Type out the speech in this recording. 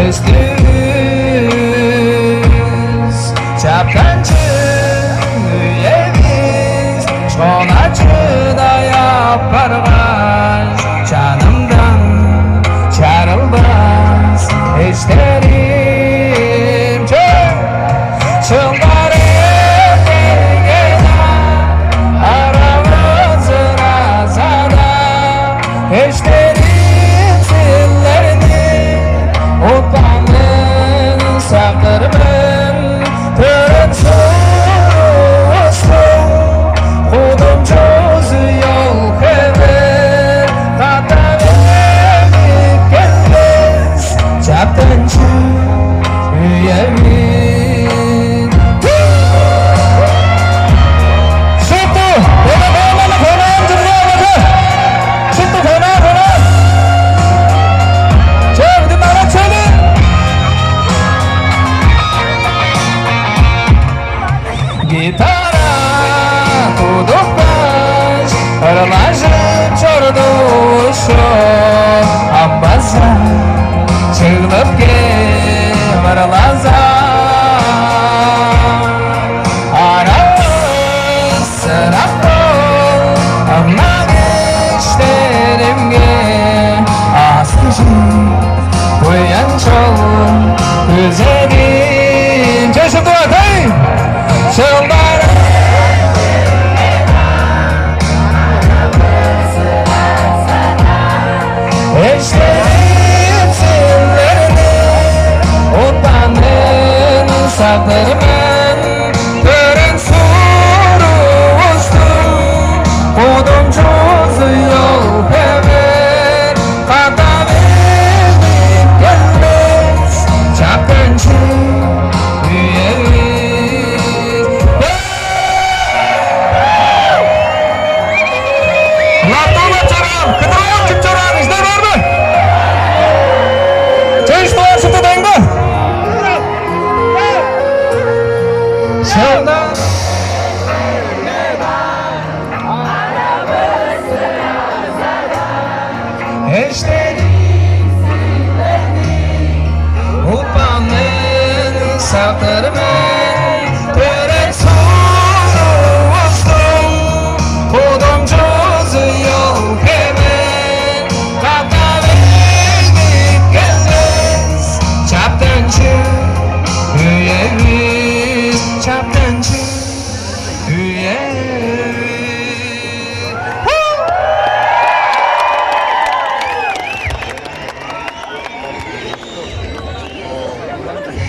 üstüz Çapkancı üyeviz Çonacıda yapargaz Canımdan çarılmaz eşlerim Çıldarım eşlerim zillerini utanın sakırmın törün soğusun kudum çozu yol kever kata verip gelmez çaptancı üyemin Gitara tutup baş Arılaşıp çorduşu Ambaza çığlıp gel Arılaza Aramız sırap ol Ama işlerimge Aslıcı Koyan çol Güzelim Çeşit duat hey Çıldarım eşlerim zillerini utanın saklarımın törün suru uçtum kudum çozu yol hemen kata verip gelmez çapkancı üyevi eşlerim zillerini utanın saklarımın